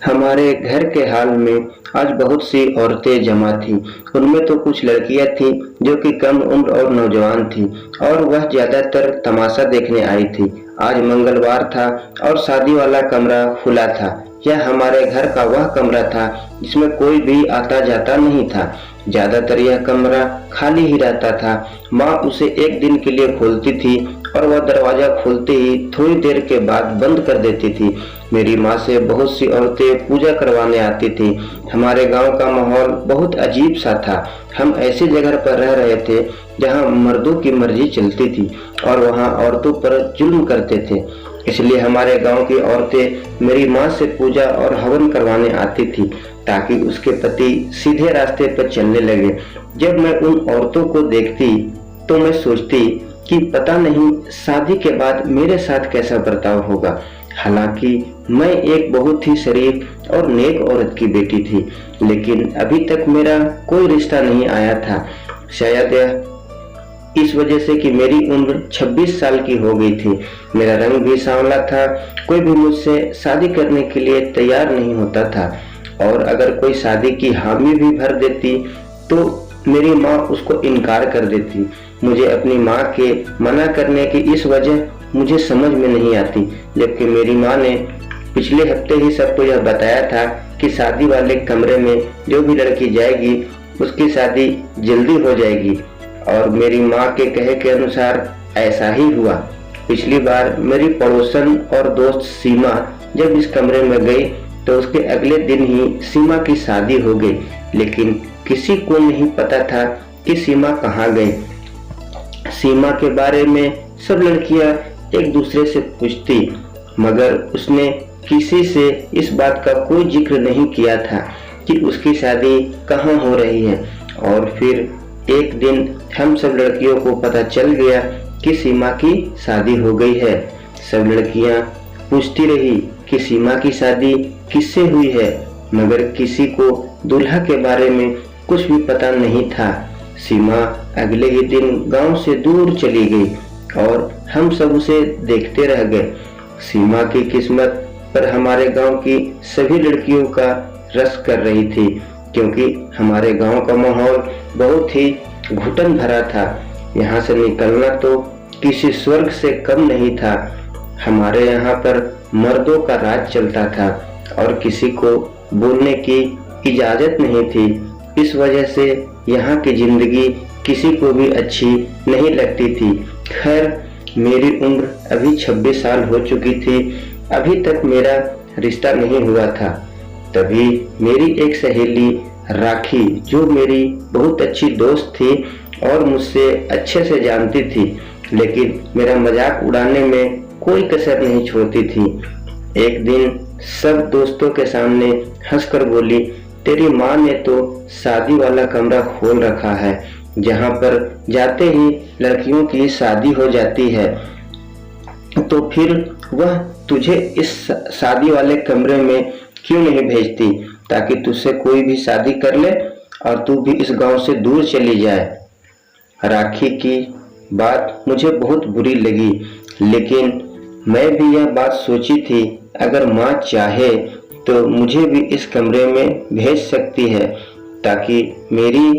हमारे घर के हाल में आज बहुत सी औरतें जमा थीं। उनमें तो कुछ लड़कियां थीं जो कि कम उम्र और नौजवान थीं और वह ज्यादातर तमाशा देखने आई थी। आज मंगलवार था और शादी वाला कमरा खुला था। यह हमारे घर का वह कमरा था जिसमें कोई भी आता जाता नहीं था। ज्यादातर यह कमरा खाली ही रहता था। माँ उसे एक दिन के लिए खोलती थी और वह दरवाजा खोलते ही थोड़ी देर के बाद बंद कर देती थी। मेरी माँ से बहुत सी औरतें पूजा करवाने आती थी। हमारे गांव का माहौल बहुत अजीब सा था। हम ऐसी जगह पर रह रहे थे जहां मर्दों की मर्जी चलती थी और वहां औरतों पर जुल्म करते थे। इसलिए हमारे गांव की औरतें मेरी माँ से पूजा और हवन करवाने आती थी ताकि उसके पति सीधे रास्ते पर चलने लगे। जब मैं उन औरतों को देखती तो मैं सोचती कि पता नहीं शादी के बाद मेरे साथ कैसा बर्ताव होगा। हालांकि मैं एक बहुत ही शरीफ और नेक औरत की बेटी थी, लेकिन अभी तक मेरा कोई रिश्ता नहीं आया था। शायद यह इस वजह से कि मेरी उम्र 26 साल की हो गई थी। मेरा रंग भी सांवला था। कोई भी मुझसे शादी करने के लिए तैयार नहीं होता था और अगर कोई शादी की हामी भी भर देती तो मेरी माँ उसको इनकार कर देती। मुझे अपनी माँ के मना करने की इस वजह मुझे समझ में नहीं आती, जबकि मेरी माँ ने पिछले हफ्ते ही सबको यह बताया था कि शादी वाले कमरे में जो भी लड़की जाएगी उसकी शादी जल्दी हो जाएगी और मेरी माँ के कहे के अनुसार ऐसा ही हुआ। पिछली बार मेरी पड़ोसन और दोस्त सीमा जब इस कमरे में गई तो उसके अगले दिन ही सीमा की शादी हो गई, लेकिन किसी को नहीं पता था कि सीमा कहाँ गई। सीमा के बारे में सब लड़कियां एक दूसरे से पूछती, मगर उसने किसी से इस बात का कोई जिक्र नहीं किया था कि उसकी शादी कहाँ हो रही है। और फिर एक दिन हम सब लड़कियों को पता चल गया कि सीमा की शादी हो गई है। सब लड़कियां पूछती रही कि सीमा की शादी किससे हुई है, मगर किसी को दूल्हा के बारे में कुछ भी पता नहीं था। सीमा अगले ही दिन गांव से दूर चली गई और हम सब उसे देखते रह गए। सीमा की किस्मत पर हमारे गांव की सभी लड़कियों का रस कर रही थी, क्योंकि हमारे गांव का माहौल बहुत ही घुटन भरा था। यहाँ से निकलना तो किसी स्वर्ग से कम नहीं था। हमारे यहाँ पर मर्दों का राज चलता था और किसी को बोलने की इजाजत नहीं थी। इस वजह से यहाँ की जिंदगी किसी को भी अच्छी नहीं लगती थी। खैर, मेरी उम्र अभी 26 साल हो चुकी थी। अभी तक मेरा रिश्ता नहीं हुआ था। तभी मेरी एक सहेली राखी, जो मेरी बहुत अच्छी दोस्त थी और मुझसे अच्छे से जानती थी, लेकिन मेरा मजाक उड़ाने में कोई कसर नहीं छोड़ती थी, एक दिन सब दोस्तों के सामने हंसकर बोली, तेरी माँ ने तो शादी वाला कमरा खोल रखा है, जहाँ पर जाते ही लड़कियों की शादी हो जाती है, तो फिर वह तुझे इस शादी वाले कमरे में क्यों नहीं भेजती ताकि तुझसे कोई भी शादी कर ले और तू भी इस गांव से दूर चली जाए। राखी की बात मुझे बहुत बुरी लगी, लेकिन मैं भी यह बात सोची थी, अगर माँ चाहे तो मुझे भी इस कमरे में भेज सकती है ताकि मेरी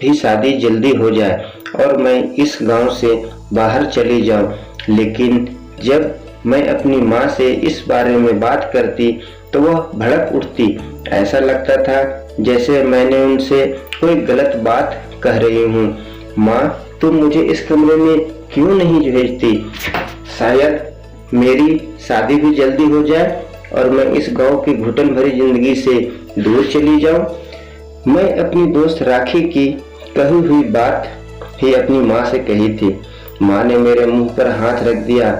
भी शादी जल्दी हो जाए और मैं इस गांव से बाहर चली जाऊं। लेकिन जब मैं अपनी माँ से इस बारे में बात करती तो वह भड़क उठती। ऐसा लगता था जैसे मैंने उनसे कोई गलत बात कह रही हूँ। माँ, तुम मुझे इस कमरे में क्यों नहीं भेजती? शायद मेरी शादी भी जल्दी हो जाए और मैं इस गांव की घुटन भरी जिंदगी से दूर चली जाऊं। मैं अपनी दोस्त राखी की कही हुई बात ही अपनी माँ से कही थी। माँ ने मेरे मुंह पर हाथ रख दिया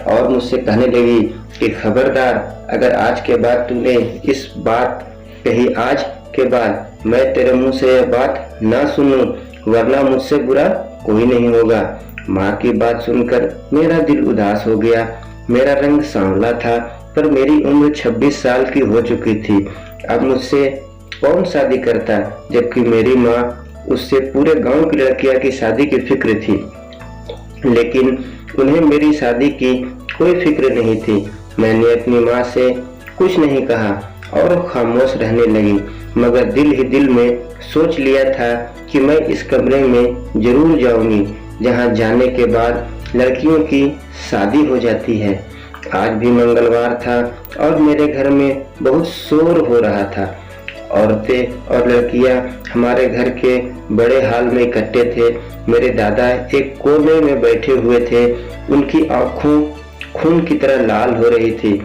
और मुझसे कहने लगी कि खबरदार, अगर आज के बाद तूने इस बात कही, आज के बाद मैं तेरे मुंह से यह बात ना सुनूं, वरना मुझसे बुरा कोई नहीं होगा। माँ की बात सुनकर मेरा दिल उदास हो गया। मेरा रंग सांवला था पर मेरी उम्र 26 साल की हो चुकी थी। अब मुझसे कौन शादी करता, जबकि मेरी माँ उससे पूरे गांव की लड़कियां की शादी की फिक्र थी, लेकिन उन्हें मेरी शादी की कोई फिक्र नहीं थी। मैंने अपनी माँ से कुछ नहीं कहा और खामोश रहने लगी, मगर दिल ही दिल में सोच लिया था कि मैं इस कमरे में जरूर जाऊंगी जहां जाने के बाद लड़कियों की शादी हो जाती है। आज भी मंगलवार था और मेरे घर में बहुत शोर हो रहा था। औरतें और लड़कियां हमारे घर के बड़े हॉल में इकट्ठे थे। मेरे दादा एक कोने में बैठे हुए थे, उनकी आंखों खून की तरह लाल हो रही थी।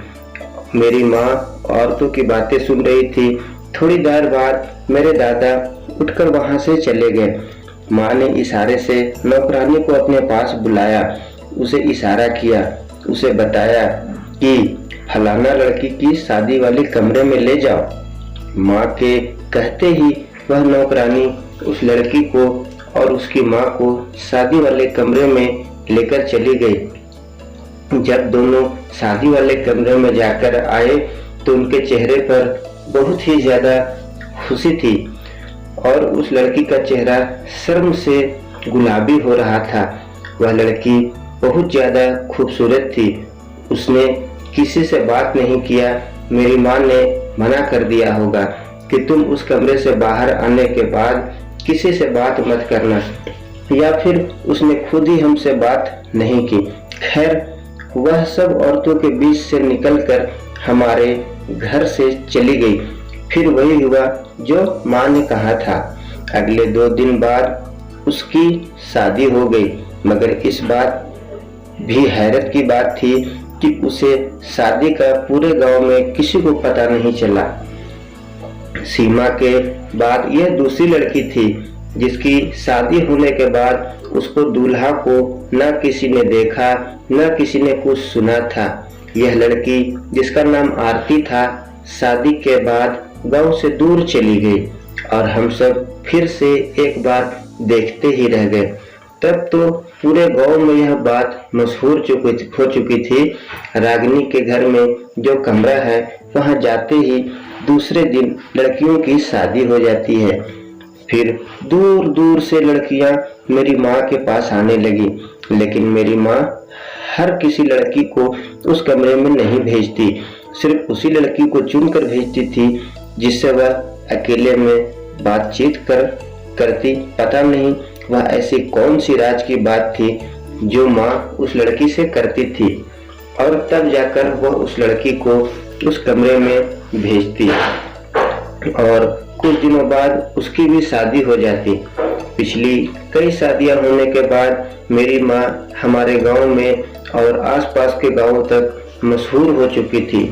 मेरी माँ औरतों की बातें सुन रही थी। थोड़ी देर बाद मेरे दादा उठकर वहां से चले गए। माँ ने इशारे से नौकरानी को अपने पास बुलाया, उसे इशारा किया, उसे बताया कि फलाना लड़की की शादी वाले कमरे में ले जाओ। माँ के कहते ही वह नौकरानी उस लड़की को और उसकी माँ को शादी वाले कमरे में लेकर चली गई। जब दोनों शादी वाले कमरे में जाकर आए तो उनके चेहरे पर बहुत ही ज्यादा खुशी थी और उस लड़की का चेहरा शर्म से गुलाबी हो रहा था। वह लड़की बहुत ज्यादा खूबसूरत थी। उसने किसी से बात नहीं किया। मेरी माँ ने मना कर दिया होगा कि तुम उस कमरे से बाहर आने के बाद किसी से बात मत करना, या फिर उसने खुद ही हमसे बात नहीं की। खैर, वह सब औरतों के बीच से निकलकर हमारे घर से चली गई। फिर वही हुआ जो माँ ने कहा था। अगले 2 दिन बाद उसकी शादी हो गई, मगर इस बात भी हैरत की बात थी कि उसे शादी का पूरे गांव में किसी को पता नहीं चला। सीमा के बाद यह दूसरी लड़की थी जिसकी शादी होने के बाद उसको दूल्हा को न किसी ने देखा, न किसी ने कुछ सुना था। यह लड़की जिसका नाम आरती था, शादी के बाद गांव से दूर चली गई और हम सब फिर से एक बार देखते ही रह गए। तब तो पूरे गांव में यह बात मशहूर हो चुकी थी। रागिनी के घर में जो कमरा है, वहां जाते ही दूसरे दिन लड़कियों की शादी हो जाती है। फिर दूर दूर से लड़कियां मेरी माँ के पास आने लगी, लेकिन मेरी माँ हर किसी लड़की को उस कमरे में नहीं भेजती, सिर्फ उसी लड़की को चुनकर भेजती थी जिससे वह अकेले में बातचीत करती। पता नहीं वह ऐसी कौन सी राज की बात थी जो माँ उस लड़की से करती थी, और तब जाकर वह उस लड़की को उस कमरे में भेजती और कुछ दिनों बाद उसकी भी शादी हो जाती। पिछली कई शादियां होने के बाद मेरी माँ हमारे गांव में और आसपास के गांवों तक मशहूर हो चुकी थी।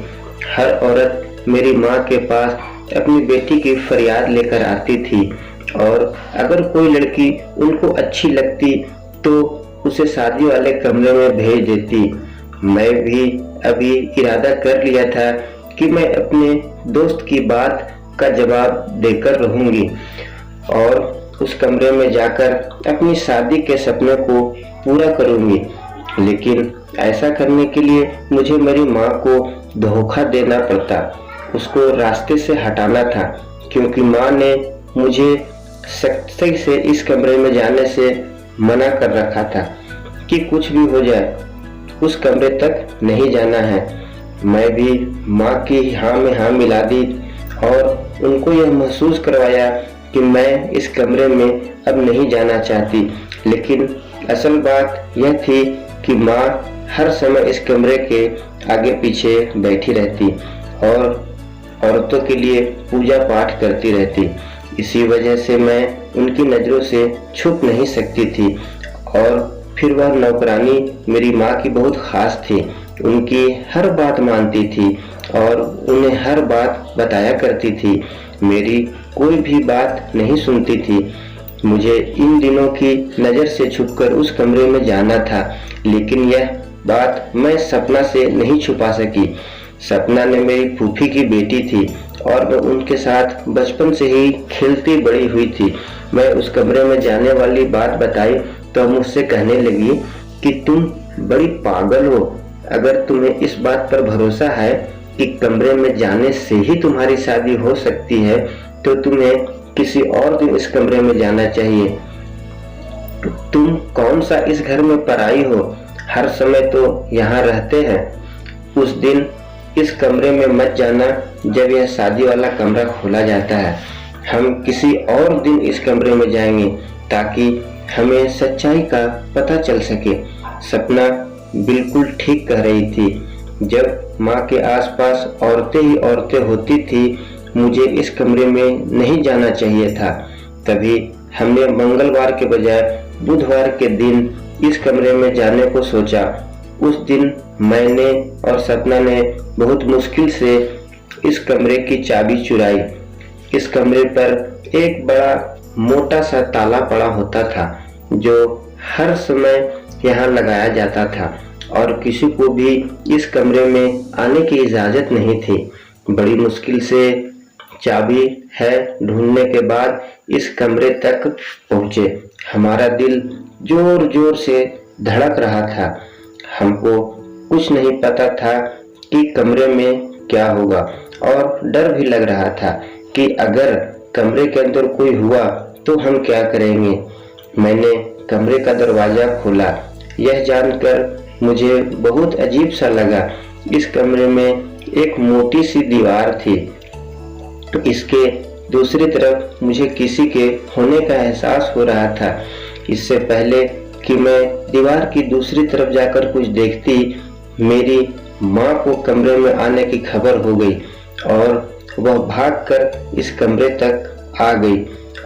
हर औरत मेरी माँ के पास अपनी बेटी की फरियाद लेकर आती थी, और अगर कोई लड़की उनको अच्छी लगती तो उसे शादी वाले कमरे में भेज देती। मैं भी अभी इरादा कर लिया था कि मैं अपने दोस्त की बात का जवाब देकर रहूंगी और उस कमरे में जाकर अपनी शादी के सपने को पूरा करूंगी। लेकिन ऐसा करने के लिए मुझे मेरी माँ को धोखा देना पड़ता, उसको रास्ते से हटाना था, क्योंकि माँ ने मुझे सख्ती से इस कमरे में जाने से मना कर रखा था कि कुछ भी हो जाए उस कमरे तक नहीं जाना है। मैं भी माँ की हाँ में हाँ मिला दी और उनको यह महसूस करवाया कि मैं इस कमरे में अब नहीं जाना चाहती। लेकिन असल बात यह थी कि माँ हर समय इस कमरे के आगे पीछे बैठी रहती और औरतों के लिए पूजा पाठ करती रहती। इसी वजह से मैं उनकी नज़रों से छुप नहीं सकती थी। और फिर वह नौकरानी मेरी माँ की बहुत खास थी, उनकी हर बात मानती थी और उन्हें हर बात बताया करती थी। मेरी कोई भी बात नहीं सुनती थी। मुझे इन दिनों की नज़र से छुपकर उस कमरे में जाना था, लेकिन यह बात मैं सपना से नहीं छुपा सकी। सपना ने मेरी फूफी की बेटी थी और मैं उनके साथ बचपन से ही खेलती बड़ी हुई थी। मैं उस कमरे में जाने वाली बात बताई तो मुझसे कहने लगी कि तुम बड़ी पागल हो। अगर तुम्हें इस बात पर भरोसा है कि कमरे में जाने से ही तुम्हारी शादी हो सकती है, तो तुम्हें किसी और दिन इस कमरे में जाना चाहिए। तुम कौन सा इस घर में पराई हो, हर समय तो यहाँ रहते हैं। उस दिन इस कमरे में मत जाना जब यह शादी वाला कमरा खोला जाता है। हम किसी और दिन इस कमरे में जाएंगे ताकि हमें सच्चाई का पता चल सके। सपना बिल्कुल ठीक कह रही थी। जब माँ के आसपास औरतें ही औरतें होती थी, मुझे इस कमरे में नहीं जाना चाहिए था। तभी हमने मंगलवार के बजाय बुधवार के दिन इस कमरे में जाने को सोचा। उस दिन मैंने और सपना ने बहुत मुश्किल से इस कमरे की चाबी चुराई। इस कमरे पर एक बड़ा मोटा सा ताला पड़ा होता था जो हर समय यहाँ लगाया जाता था और किसी को भी इस कमरे में आने की इजाज़त नहीं थी। बड़ी मुश्किल से चाबी है ढूंढने के बाद इस कमरे तक पहुँचे। हमारा दिल जोर जोर से धड़क रहा था। हमको कुछ नहीं पता था कि कमरे में क्या होगा और डर भी लग रहा था कि अगर कमरे के अंदर कोई हुआ तो हम क्या करेंगे। मैंने कमरे का दरवाज़ा खोला। यह जानकर मुझे बहुत अजीब सा लगा। इस कमरे में एक मोटी सी दीवार थी। इसके दूसरी तरफ मुझे किसी के होने का एहसास हो रहा था। इससे पहले कि मैं दीवार की दूसरी तरफ जाकर कुछ देखती, मेरी माँ को कमरे में आने की खबर हो गई और वह भागकर इस कमरे तक आ गई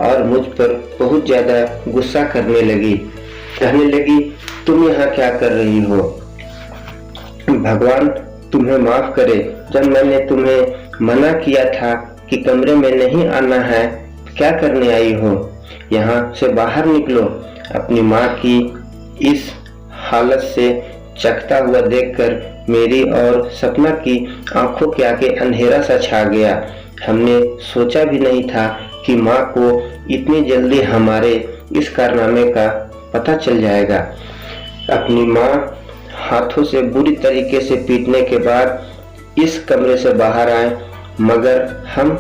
और मुझ पर बहुत ज़्यादा गुस्सा करने लगी। कहने लगी, तुम यहाँ क्या कर रही हो? भगवान तुम्हें माफ करे, जब मैंने तुम्हें मना किया था कि कमरे में नहीं आना है, क्या करने आई हो? यहाँ से बाहर निकलो। अपनी माँ की इस हालत से चकता हुआ देखकर मेरी और सपना की आंखों के आगे अंधेरा सा छा गया। हमने सोचा भी नहीं था कि माँ को इतनी जल्दी हमारे इस कारनामे का पता चल जाएगा। अपनी माँ हाथों से बुरी तरीके से पीटने के बाद इस कमरे से बाहर आए, मगर हम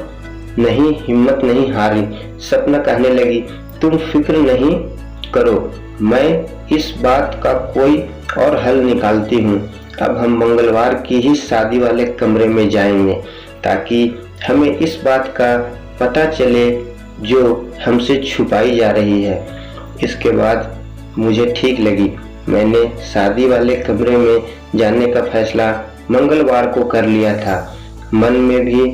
नहीं, हिम्मत नहीं हारी। सपना कहने लगी, तुम फिक्र नहीं करो, मैं इस बात का कोई और हल निकालती हूँ। अब हम मंगलवार की ही शादी वाले कमरे में जाएंगे ताकि हमें इस बात का पता चले जो हमसे छुपाई जा रही है। इसके बाद मुझे ठीक लगी। मैंने शादी वाले कमरे में जाने का फैसला मंगलवार को कर लिया था। मन में भी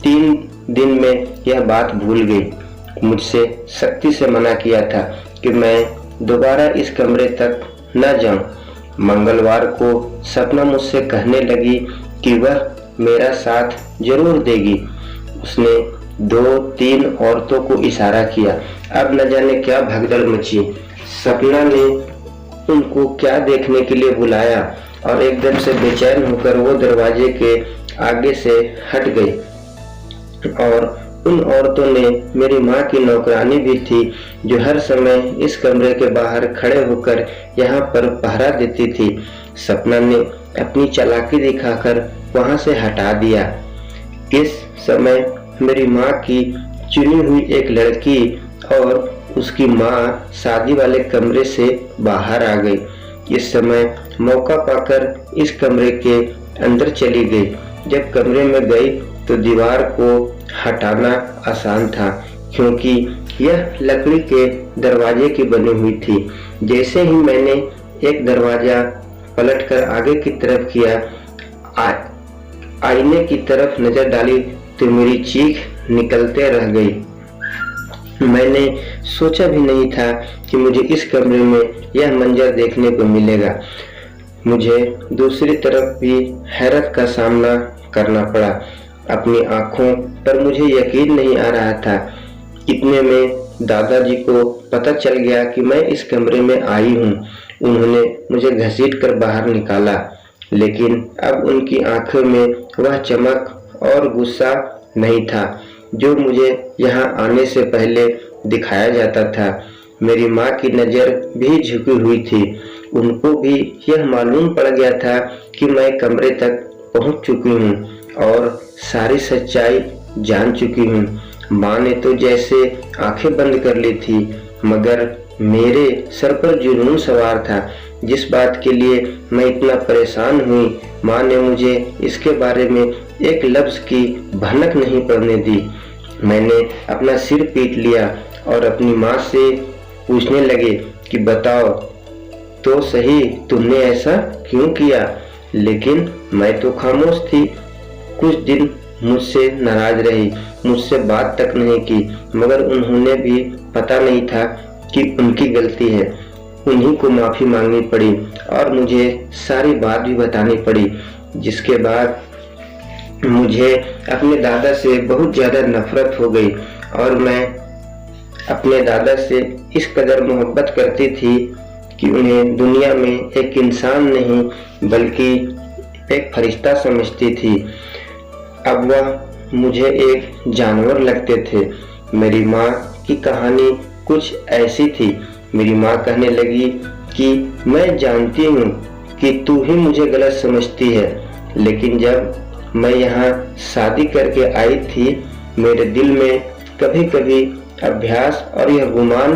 3 दिन में यह बात भूल गई। मुझसे सख्ती से मना किया था कि मैं दोबारा इस कमरे तक न जाऊं। मंगलवार को सपना मुझसे कहने लगी कि वह मेरा साथ जरूर देगी। उसने 2-3 औरतों को इशारा किया। अब न जाने क्या भगदड़ मची। सपना ने उनको क्या देखने के लिए बुलाया और एकदम से बेचैन होकर वो दरवाजे के आगे से हट गई। और उन औरतों ने मेरी माँ की नौकरानी भी थी जो हर समय इस कमरे के बाहर खड़े होकर यहाँ पर पहरा देती थी। सपना ने अपनी चालाकी दिखाकर वहाँ से हटा दिया। इस समय मेरी माँ की चुनी हुई एक लड़की और उसकी माँ शादी वाले कमरे से बाहर आ गई। इस समय मौका पाकर इस कमरे के अंदर चली गई। जब कमरे में गई तो दीवार को हटाना आसान था क्योंकि यह लकड़ी के दरवाजे की बनी हुई थी। जैसे ही मैंने एक दरवाजा पलटकर आगे की तरफ किया, आईने की तरफ नजर डाली तो मेरी चीख निकलते रह गई। मैंने सोचा भी नहीं था कि मुझे इस कमरे में यह मंजर देखने को मिलेगा। मुझे दूसरी तरफ भी हैरत का सामना करना पड़ा। अपनी आंखों पर मुझे यकीन नहीं आ रहा था। इतने में दादाजी को पता चल गया कि मैं इस कमरे में आई हूँ। उन्होंने मुझे घसीटकर बाहर निकाला, लेकिन अब उनकी आंखों में वह चमक और गुस्सा नहीं था जो मुझे यहाँ आने से पहले दिखाया जाता था। मेरी माँ की नज़र भी झुकी हुई थी। उनको भी यह मालूम पड़ गया था कि मैं कमरे तक पहुँच चुकी हूँ और सारी सच्चाई जान चुकी हूँ। माँ ने तो जैसे आंखें बंद कर ली थी, मगर मेरे सर पर जुनून सवार था। जिस बात के लिए मैं इतना परेशान हुई, माँ ने मुझे इसके बारे में एक लफ्ज़ की भनक नहीं पड़ने दी। मैंने अपना सिर पीट लिया और अपनी माँ से पूछने लगे कि बताओ तो सही, तुमने ऐसा क्यों किया? लेकिन मैं तो खामोश थी। कुछ दिन मुझसे नाराज रही, मुझसे बात तक नहीं की, मगर उन्होंने भी पता नहीं था कि उनकी गलती है। उन्हीं को माफ़ी मांगनी पड़ी और मुझे सारी बात भी बतानी पड़ी, जिसके बाद मुझे अपने दादा से बहुत ज़्यादा नफरत हो गई और मैं अपने दादा से इस कदर मोहब्बत करती थी कि उन्हें दुनिया में एक इंसान नहीं बल्कि एक फरिश्ता समझती थी। अब वह मुझे एक जानवर लगते थे। मेरी माँ की कहानी कुछ ऐसी थी। मेरी माँ कहने लगी कि मैं जानती हूँ कि तू ही मुझे गलत समझती है, लेकिन जब मैं यहाँ शादी करके आई थी, मेरे दिल में कभी कभी अभ्यास और यह गुमान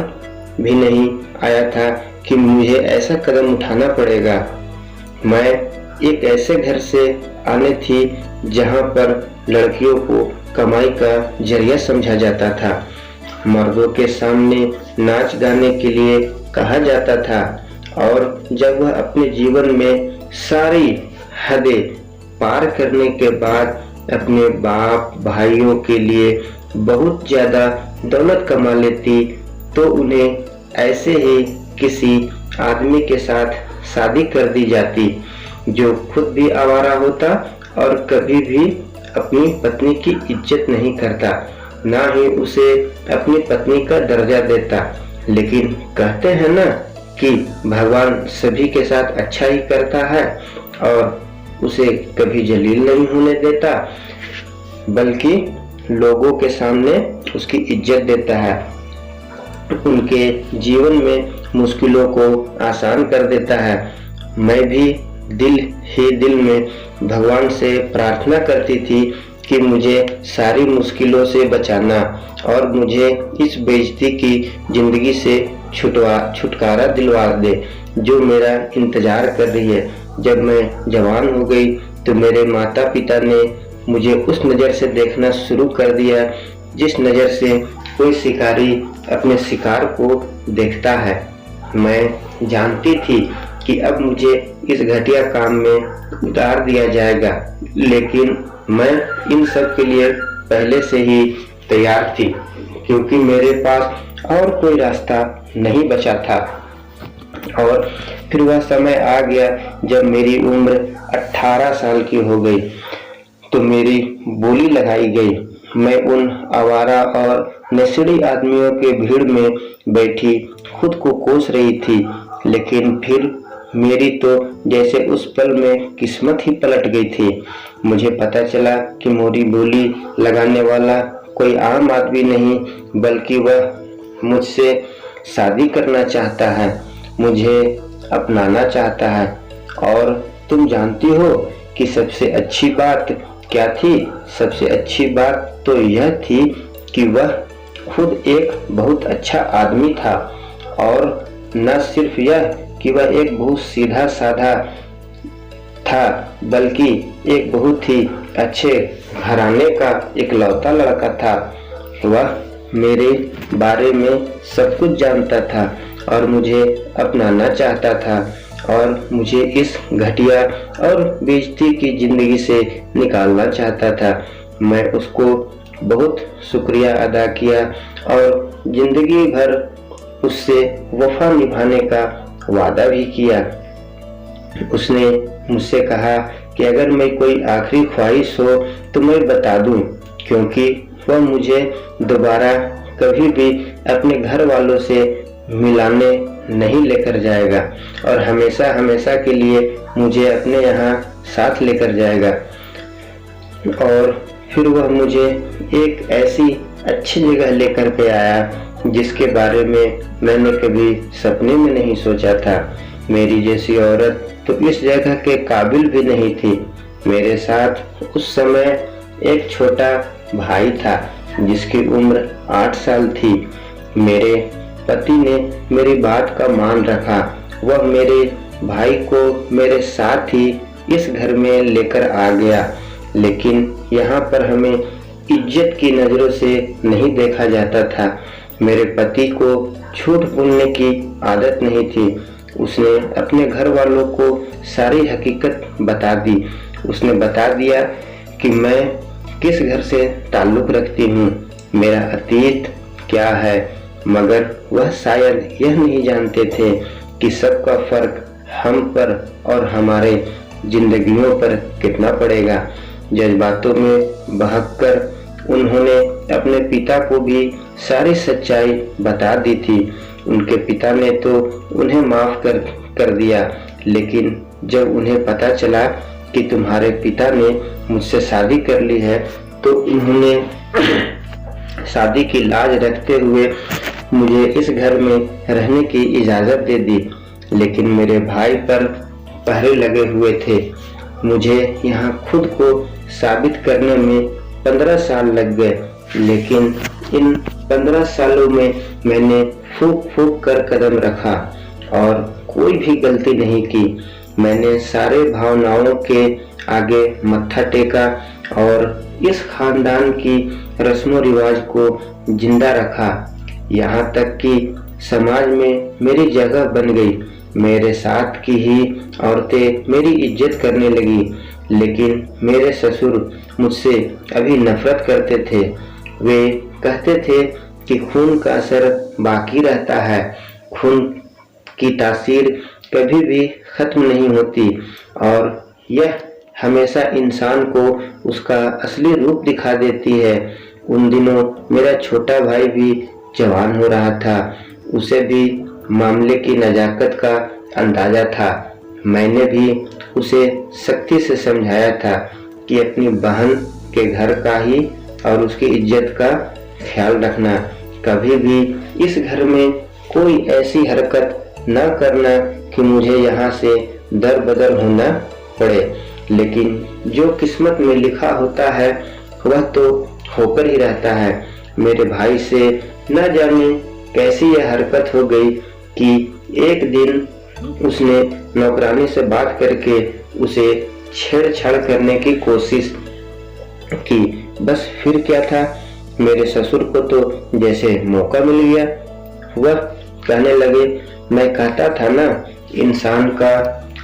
भी नहीं आया था कि मुझे ऐसा कदम उठाना पड़ेगा। मैं एक ऐसे घर से आने थी जहाँ पर लड़कियों को कमाई का जरिया समझा जाता था, मर्दों के सामने नाच गाने के लिए कहा जाता था, और जब वह अपने जीवन में सारी हदें पार करने के बाद अपने बाप भाइयों के लिए बहुत ज़्यादा दौलत कमा लेती तो उन्हें ऐसे ही किसी आदमी के साथ शादी कर दी जाती जो खुद भी आवारा होता और कभी भी अपनी पत्नी की इज्जत नहीं करता, ना ही उसे अपनी पत्नी का दर्जा देता। लेकिन कहते हैं ना कि भगवान सभी के साथ अच्छा ही करता है और उसे कभी जलील नहीं होने देता, बल्कि लोगों के सामने उसकी इज्जत देता है, उनके जीवन में मुश्किलों को आसान कर देता है। मैं भी दिल ही दिल में भगवान से प्रार्थना करती थी कि मुझे सारी मुश्किलों से बचाना और मुझे इस बेइज्जती की ज़िंदगी से छुटकारा दिलवा दे जो मेरा इंतज़ार कर रही है। जब मैं जवान हो गई तो मेरे माता पिता ने मुझे उस नज़र से देखना शुरू कर दिया जिस नज़र से कोई शिकारी अपने शिकार को देखता है। मैं जानती थी कि अब मुझे इस घटिया काम में उतार दिया जाएगा, लेकिन मैं इन सब के लिए पहले से ही तैयार थी, क्योंकि मेरे पास और कोई रास्ता नहीं बचा था। और फिर वह समय आ गया जब मेरी उम्र 18 साल की हो गई तो मेरी बोली लगाई गई। मैं उन आवारा और नशेड़ी आदमियों के भीड़ में बैठी खुद को कोस रही थी, लेकिन फिर मेरी तो जैसे उस पल में किस्मत ही पलट गई थी। मुझे पता चला कि मेरी बोली लगाने वाला कोई आम आदमी नहीं, बल्कि वह मुझसे शादी करना चाहता है, मुझे अपनाना चाहता है। और तुम जानती हो कि सबसे अच्छी बात क्या थी? सबसे अच्छी बात तो यह थी कि वह खुद एक बहुत अच्छा आदमी था, और न सिर्फ यह कि वह एक बहुत सीधा साधा था, बल्कि एक बहुत ही अच्छे घराने का इकलौता लड़का था। वह मेरे बारे में सब कुछ जानता था और मुझे अपनाना चाहता था और मुझे इस घटिया और बेइज्जती की ज़िंदगी से निकालना चाहता था। मैं उसको बहुत शुक्रिया अदा किया और ज़िंदगी भर उससे वफा निभाने का वादा भी किया। उसने मुझसे कहा कि अगर मैं कोई आखिरी ख्वाहिश हो तो मैं बता दूं, क्योंकि वह मुझे दोबारा कभी भी अपने घर वालों से मिलाने नहीं लेकर जाएगा और हमेशा हमेशा के लिए मुझे अपने यहाँ साथ लेकर जाएगा। और फिर वह मुझे एक ऐसी अच्छी जगह लेकर के आया जिसके बारे में मैंने कभी सपने में नहीं सोचा था। मेरी जैसी औरत तो इस जगह के काबिल भी नहीं थी। मेरे साथ उस समय एक छोटा भाई था जिसकी उम्र 8 साल थी। मेरे पति ने मेरी बात का मान रखा। वह मेरे भाई को मेरे साथ ही इस घर में लेकर आ गया, लेकिन यहाँ पर हमें इज्जत की नज़रों से नहीं देखा जाता था। मेरे पति को झूठ बोलने की आदत नहीं थी। उसने अपने घर वालों को सारी हकीकत बता दी। उसने बता दिया कि मैं किस घर से ताल्लुक़ रखती हूँ, मेरा अतीत क्या है, मगर वह शायद यह नहीं जानते थे कि सबका फ़र्क हम पर और हमारे जिंदगियों पर कितना पड़ेगा। जज्बातों में बहकर उन्होंने अपने पिता को भी सारी सच्चाई बता दी थी। उनके पिता ने तो उन्हें माफ़ कर दिया, लेकिन जब उन्हें पता चला कि तुम्हारे पिता ने मुझसे शादी कर ली है, तो उन्होंने शादी की लाज रखते हुए मुझे इस घर में रहने की इजाज़त दे दी। लेकिन मेरे भाई पर पहरे लगे हुए थे। मुझे यहाँ खुद को साबित करने में 15 साल लग गए, लेकिन इन 15 सालों में मैंने फूंक फूंक कर कदम रखा और कोई भी गलती नहीं की। मैंने सारे भावनाओं के आगे मत्था टेका और इस खानदान की रस्मों रिवाज को जिंदा रखा। यहाँ तक कि समाज में मेरी जगह बन गई। मेरे साथ की ही औरतें मेरी इज्जत करने लगी, लेकिन मेरे ससुर मुझसे अभी नफरत करते थे। वे कहते थे कि खून का असर बाकी रहता है, खून की तासीर कभी भी खत्म नहीं होती और यह हमेशा इंसान को उसका असली रूप दिखा देती है। उन दिनों मेरा छोटा भाई भी जवान हो रहा था। उसे भी मामले की नज़ाकत का अंदाज़ा था। मैंने भी उसे सख्ती से समझाया था कि अपनी बहन के घर का ही और उसकी इज्जत का ख्याल रखना। कभी भी इस घर में कोई ऐसी हरकत न करना कि मुझे यहाँ से दर बदर होना पड़े। लेकिन जो किस्मत में लिखा होता है वह तो होकर ही रहता है। मेरे भाई से न जाने कैसी यह हरकत हो गई कि एक दिन उसने नौकरानी से बात करके उसे छेड़छाड़ करने की कोशिश की। बस फिर क्या था, मेरे ससुर को तो जैसे मौका मिल गया। वह कहने लगे, मैं कहता था ना, इंसान का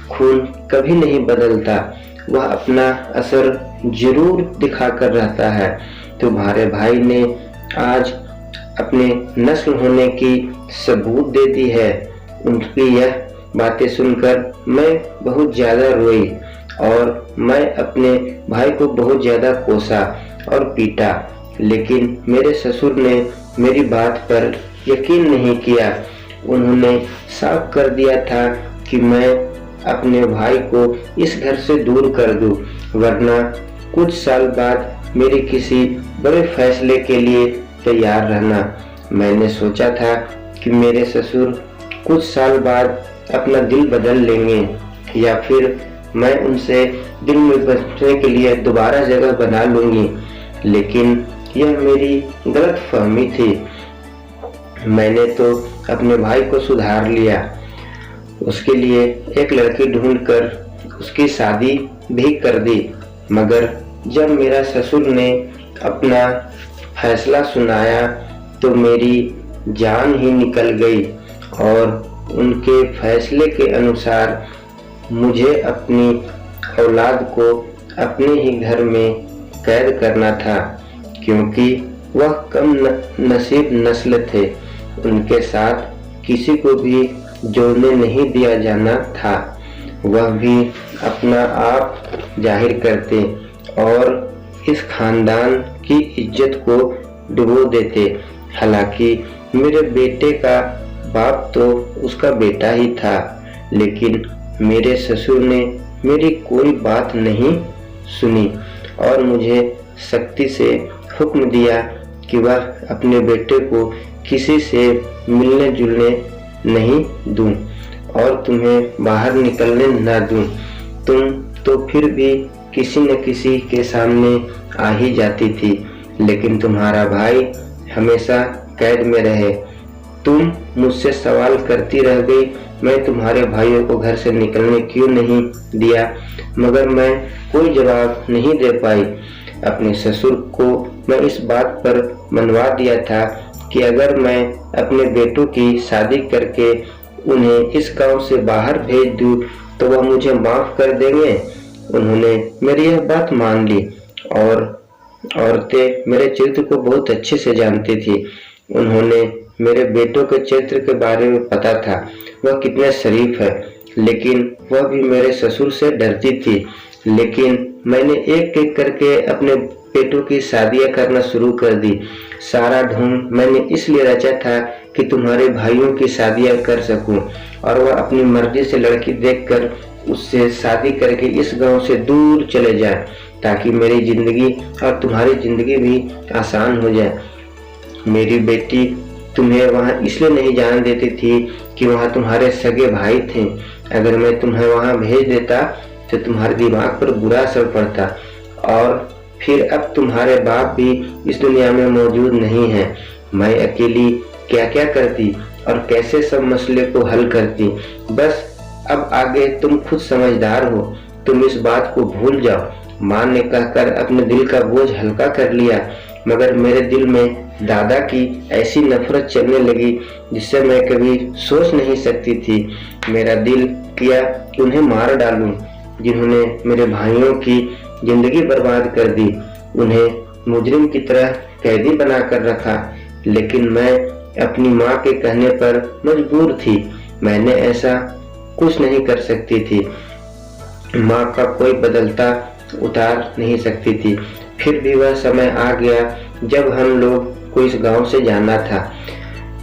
खून कभी नहीं बदलता, वह अपना असर जरूर दिखा कर रहता है। तुम्हारे भाई ने आज अपने नस्ल होने की सबूत दे दी है। उनकी यह बातें सुनकर मैं बहुत ज़्यादा रोई और मैं अपने भाई को बहुत ज़्यादा कोसा और पीटा, लेकिन मेरे ससुर ने मेरी बात पर यकीन नहीं किया। उन्होंने साफ कर दिया था कि मैं अपने भाई को इस घर से दूर कर दूं, वरना कुछ साल बाद मेरे किसी बड़े फैसले के लिए तैयार रहना। मैंने सोचा था कि मेरे ससुर कुछ साल बाद अपना दिल बदल लेंगे या फिर मैं उनसे दिल में बसने के लिए दोबारा जगह बना लूँगी, लेकिन यह मेरी गलत फहमी थी। मैंने तो अपने भाई को सुधार लिया, उसके लिए एक लड़की ढूंढकर उसकी शादी भी कर दी। मगर जब मेरा ससुर ने अपना फैसला सुनाया तो मेरी जान ही निकल गई और उनके फैसले के अनुसार मुझे अपनी औलाद को अपने ही घर में कैद करना था, क्योंकि वह कम नसीब नस्ल थे। उनके साथ किसी को भी जोड़ने नहीं दिया जाना था। वह भी अपना आप जाहिर करते और इस खानदान की इज्जत को डुबो देते। हालांकि मेरे बेटे का बाप तो उसका बेटा ही था, लेकिन मेरे ससुर ने मेरी कोई बात नहीं सुनी और मुझे सख्ती से हुक्म दिया कि वह अपने बेटे को किसी से मिलने जुलने नहीं दूं और तुम्हें बाहर निकलने न दूं। तुम तो फिर भी किसी न किसी के सामने आ ही जाती थी, लेकिन तुम्हारा भाई हमेशा कैद में रहे। तुम मुझसे सवाल करती रह गई, मैं तुम्हारे भाइयों को घर से निकलने क्यों नहीं दिया, मगर मैं कोई जवाब नहीं दे पाई। अपने ससुर को मैं इस बात पर मनवा दिया था कि अगर मैं अपने बेटों की शादी करके उन्हें इस गांव से बाहर भेज दूं तो वह मुझे माफ कर देंगे। उन्होंने मेरी यह बात मान ली और औरतें मेरे चरित्र को बहुत अच्छे से जानती थी। उन्होंने मेरे बेटों के चरित्र के बारे में पता था, वह कितने शरीफ है, लेकिन वह भी मेरे ससुर से डरती थी। लेकिन मैंने एक एक करके अपने बेटों की शादियां करना शुरू कर दी। सारा ढोंग मैंने इसलिए रचा था कि तुम्हारे भाइयों की शादियां कर सकूं और वह अपनी मर्जी से लड़की देखकर उससे शादी करके इस गांव से दूर चले जाए, ताकि मेरी जिंदगी और तुम्हारी जिंदगी भी आसान हो जाए। मेरी बेटी तुम्हें वहां इसलिए नहीं जाने देती थी कि वहां तुम्हारे सगे भाई थे। अगर मैं तुम्हें वहां भेज देता तो तुम्हारे दिमाग पर बुरा असर पड़ता और फिर अब तुम्हारे बाप भी इस दुनिया में मौजूद नहीं है। मैं अकेली क्या क्या करती और कैसे सब मसले को हल करती। बस अब आगे तुम खुद समझदार हो, तुम इस बात को भूल जाओ। माँ ने कहकर अपने दिल का बोझ हल्का कर लिया, मगर मेरे दिल में दादा की ऐसी नफरत चलने लगी जिससे मैं कभी सोच नहीं सकती थी। मेरा दिल किया कि उन्हें मार डालूं, जिन्होंने मेरे भाइयों की जिंदगी बर्बाद कर दी, उन्हें मुजरिम की तरह कैदी बनाकर रखा। लेकिन मैं अपनी माँ के कहने पर मजबूर थी। मैंने ऐसा कुछ नहीं कर सकती थी। माँ का कोई बदलता उतार नहीं सकती थी। फिर भी वह समय आ गया जब हम लोग को इस गांव से जाना था।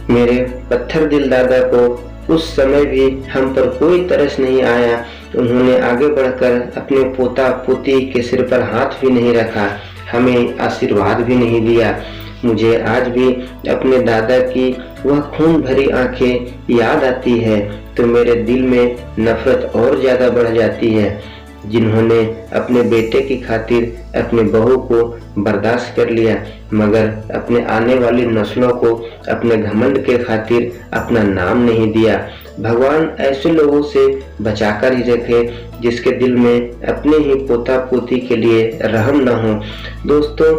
मेरे पत्थर दिल दादा को उस समय भी हम पर कोई तरस नहीं आया। उन्होंने आगे बढ़कर अपने पोता पोती के सिर पर हाथ भी नहीं रखा, हमें आशीर्वाद भी नहीं दिया। मुझे आज भी अपने दादा की वह खून भरी आंखें याद आती है तो मेरे दिल में नफरत और ज्यादा बढ़ जाती है। जिन्होंने अपने बेटे की खातिर अपने बहू को बर्दाश्त कर लिया, मगर अपने आने वाली नस्लों को अपने घमंड के खातिर अपना नाम नहीं दिया। भगवान ऐसे लोगों से बचाकर ही रखे जिसके दिल में अपने ही पोता पोती के लिए रहम न हो। दोस्तों,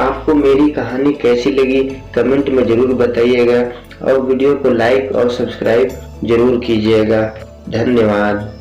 आपको मेरी कहानी कैसी लगी कमेंट में जरूर बताइएगा और वीडियो को लाइक और सब्सक्राइब जरूर कीजिएगा। धन्यवाद।